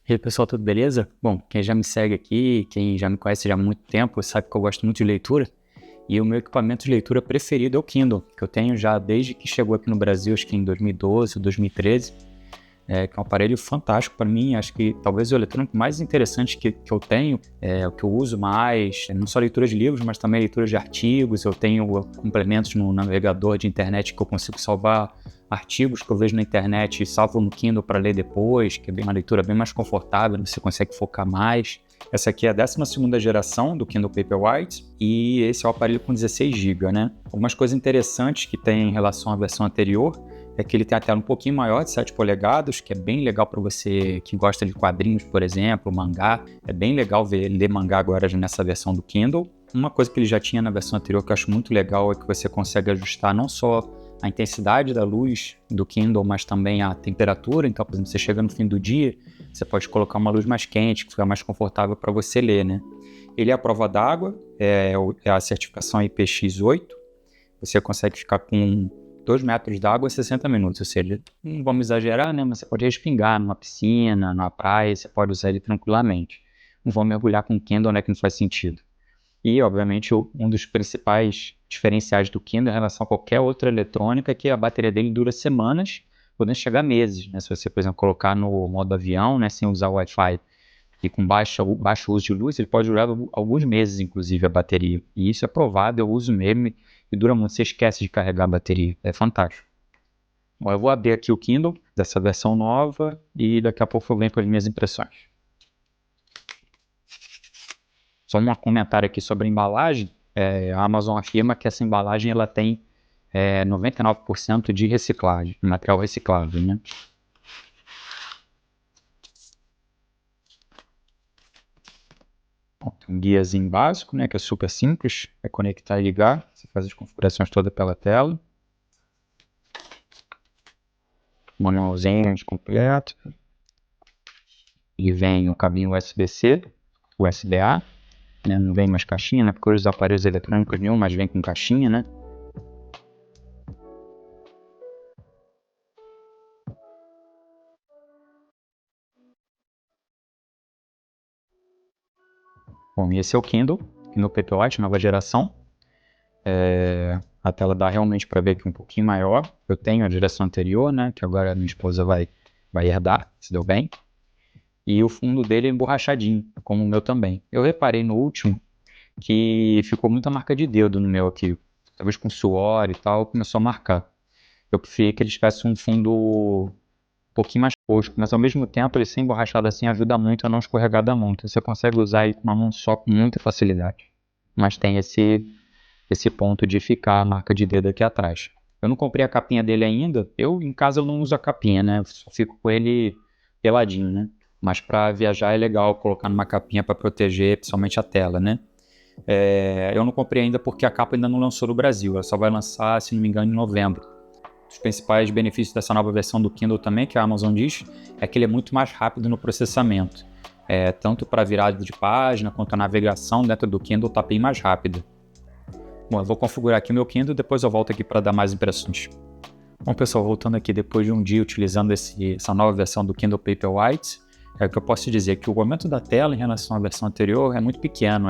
E aí, pessoal, tudo beleza? Bom, quem já me segue aqui, quem já me conhece já há muito tempo, sabe que eu gosto muito de leitura. E o meu equipamento de leitura preferido é o Kindle, que eu tenho já desde que chegou aqui no Brasil, acho que em 2012 ou 2013. Que é um aparelho fantástico para mim. Acho que talvez o eletrônico mais interessante que eu tenho, o que eu uso mais, não só leitura de livros, mas também leitura de artigos. Eu tenho complementos no navegador de internet que eu consigo salvar artigos que eu vejo na internet e salvo no Kindle para ler depois, que é uma leitura bem mais confortável, você consegue focar mais. Essa aqui é a 12ª geração do Kindle Paperwhite e esse é o aparelho com 16 GB, né? Algumas coisas interessantes que tem em relação à versão anterior é que ele tem a tela um pouquinho maior, de 7 polegadas, que é bem legal para você que gosta de quadrinhos, por exemplo, mangá. É bem legal ler mangá agora nessa versão do Kindle. Uma coisa que ele já tinha na versão anterior que eu acho muito legal é que você consegue ajustar não só a intensidade da luz do Kindle, mas também a temperatura. Então, por exemplo, você chega no fim do dia, você pode colocar uma luz mais quente, que fica mais confortável para você ler, né? Ele é a prova d'água, é a certificação IPX8. Você consegue ficar com 2 metros d'água em 60 minutos, ou seja, não vamos exagerar, né? Mas você pode respingar numa piscina, numa praia, você pode usar ele tranquilamente. Não vou mergulhar com o Kindle, né? Que não faz sentido. E, obviamente, um dos principais diferenciais do Kindle em relação a qualquer outra eletrônica é que a bateria dele dura semanas, podendo chegar a meses, né? Se você, por exemplo, colocar no modo avião, né, sem usar o Wi-Fi e com baixo uso de luz, ele pode durar alguns meses, inclusive, a bateria. E isso é provado, eu uso mesmo e dura muito, você esquece de carregar a bateria. É fantástico. Bom, eu vou abrir aqui o Kindle dessa versão nova e daqui a pouco eu venho com as minhas impressões. Só um comentário aqui sobre a embalagem. A Amazon afirma que essa embalagem ela tem 99% de reciclagem, material reciclável, né? Bom, tem um guiazinho básico, né, que é super simples, é conectar e ligar, você faz as configurações todas pela tela. Manualzinho completo. E vem o cabinho USB-C, USB-A. Né? Não vem mais caixinha, né? Porque os aparelhos eletrônicos nenhum, mas vem com caixinha, né? Bom, e esse é o Kindle Paperwhite, nova geração. A tela dá realmente para ver que é um pouquinho maior. Eu tenho a geração anterior, né? Que agora a minha esposa vai herdar, se deu bem. E o fundo dele é emborrachadinho, como o meu também. Eu reparei no último que ficou muita marca de dedo no meu aqui. Talvez com suor e tal, começou a marcar. Eu preferia que ele tivesse um fundo um pouquinho mais fosco, mas ao mesmo tempo ele ser emborrachado assim ajuda muito a não escorregar da mão. Então você consegue usar ele com uma mão só com muita facilidade. Mas tem esse ponto de ficar a marca de dedo aqui atrás. Eu não comprei a capinha dele ainda. Em casa eu não uso a capinha, né? Eu só fico com ele peladinho, né? Mas para viajar é legal colocar numa capinha para proteger, principalmente a tela, né? Eu não comprei ainda porque a capa ainda não lançou no Brasil. Ela só vai lançar, se não me engano, em novembro. Os principais benefícios dessa nova versão do Kindle também, que a Amazon diz, é que ele é muito mais rápido no processamento. Tanto para virada de página quanto a navegação dentro do Kindle está bem mais rápida. Bom, eu vou configurar aqui o meu Kindle e depois eu volto aqui para dar mais impressões. Bom, pessoal, voltando aqui depois de um dia utilizando essa nova versão do Kindle Paperwhite, o que eu posso dizer que o aumento da tela em relação à versão anterior é muito pequeno,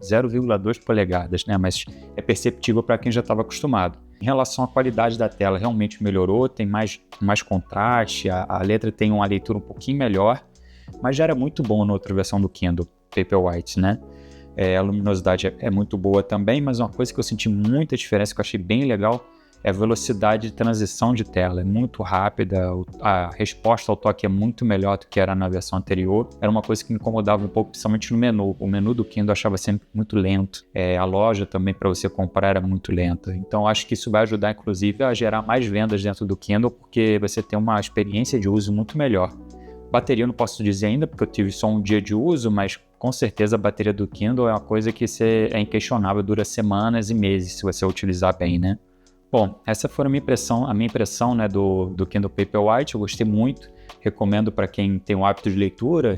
0,2 polegadas, né? Mas é perceptível para quem já estava acostumado. Em relação à qualidade da tela, realmente melhorou, tem mais contraste, a letra tem uma leitura um pouquinho melhor, mas já era muito bom na outra versão do Kindle Paperwhite, né? A luminosidade é muito boa também, mas uma coisa que eu senti muita diferença, que eu achei bem legal, é a velocidade de transição de tela. É muito rápida, a resposta ao toque é muito melhor do que era na versão anterior. Era uma coisa que me incomodava um pouco, principalmente no menu. O menu do Kindle eu achava sempre muito lento. A loja também para você comprar era muito lenta. Então acho que isso vai ajudar, inclusive, a gerar mais vendas dentro do Kindle, porque você tem uma experiência de uso muito melhor. Bateria eu não posso dizer ainda, porque eu tive só um dia de uso, mas com certeza a bateria do Kindle é uma coisa que é inquestionável, dura semanas e meses se você utilizar bem, né? Bom, essa foi a minha impressão, né, do Kindle Paperwhite. Eu gostei muito, recomendo para quem tem o hábito de leitura.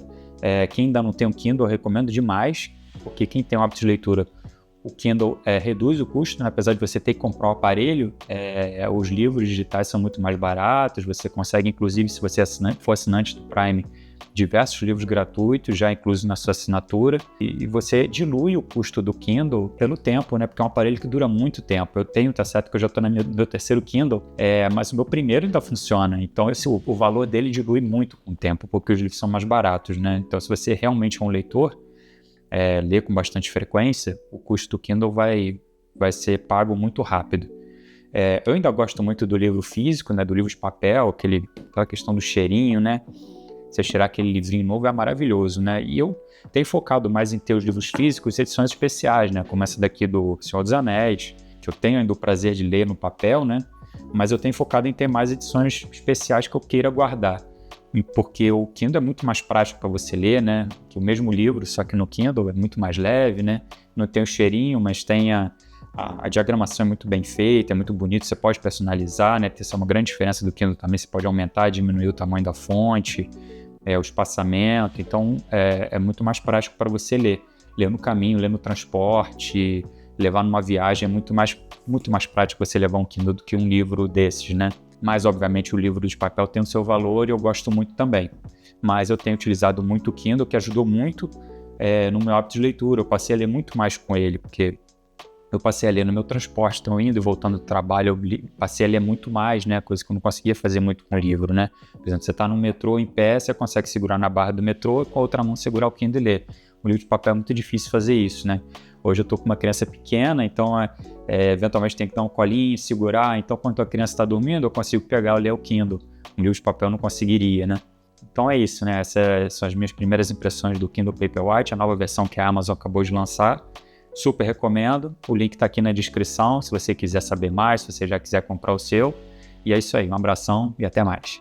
Quem ainda não tem um Kindle, eu recomendo demais, porque quem tem o hábito de leitura, o Kindle reduz o custo, né? Apesar de você ter que comprar o aparelho, os livros digitais são muito mais baratos, você consegue, inclusive, se você for assinante do Prime, diversos livros gratuitos já inclusos na sua assinatura, e você dilui o custo do Kindle pelo tempo, né? Porque é um aparelho que dura muito tempo. Eu tenho, tá certo que eu já estou no meu terceiro Kindle, mas o meu primeiro ainda funciona, então o valor dele dilui muito com o tempo, porque os livros são mais baratos, né? Então se você realmente é um leitor, lê com bastante frequência, o custo do Kindle vai ser pago muito rápido. Eu ainda gosto muito do livro físico, né? Do livro de papel, aquela questão do cheirinho, né? Você tirar aquele livrinho novo é maravilhoso, né? E eu tenho focado mais em ter os livros físicos e edições especiais, né? Como essa daqui do Senhor dos Anéis, que eu tenho ainda o prazer de ler no papel, né? Mas eu tenho focado em ter mais edições especiais que eu queira guardar. Porque o Kindle é muito mais prático para você ler, né? Que o mesmo livro, só que no Kindle é muito mais leve, né? Não tem o cheirinho, mas tem a diagramação é muito bem feita, é muito bonito, você pode personalizar, né? Essa é uma grande diferença do Kindle também, você pode aumentar e diminuir o tamanho da fonte, o espaçamento, então é muito mais prático para você ler. Ler no caminho, ler no transporte, levar numa viagem, é muito mais prático você levar um Kindle do que um livro desses, né? Mas, obviamente, o livro de papel tem o seu valor e eu gosto muito também. Mas eu tenho utilizado muito o Kindle, que ajudou muito no meu hábito de leitura. Eu passei a ler muito mais com ele, porque eu passei a ler no meu transporte, então indo e voltando do trabalho, eu passei a ler muito mais, né? Coisa que eu não conseguia fazer muito com o livro, né? Por exemplo, você está no metrô em pé, você consegue segurar na barra do metrô e com a outra mão segurar o Kindle e ler. O livro de papel é muito difícil fazer isso, né? Hoje eu estou com uma criança pequena, então eventualmente tem que dar um colinho, segurar. Então, quando a criança está dormindo, eu consigo pegar e ler o Kindle. Um livro de papel eu não conseguiria, né? Então é isso, né? Essas são as minhas primeiras impressões do Kindle Paperwhite, a nova versão que a Amazon acabou de lançar. Super recomendo. O link está aqui na descrição, se você quiser saber mais, se você já quiser comprar o seu. E é isso aí, um abração e até mais.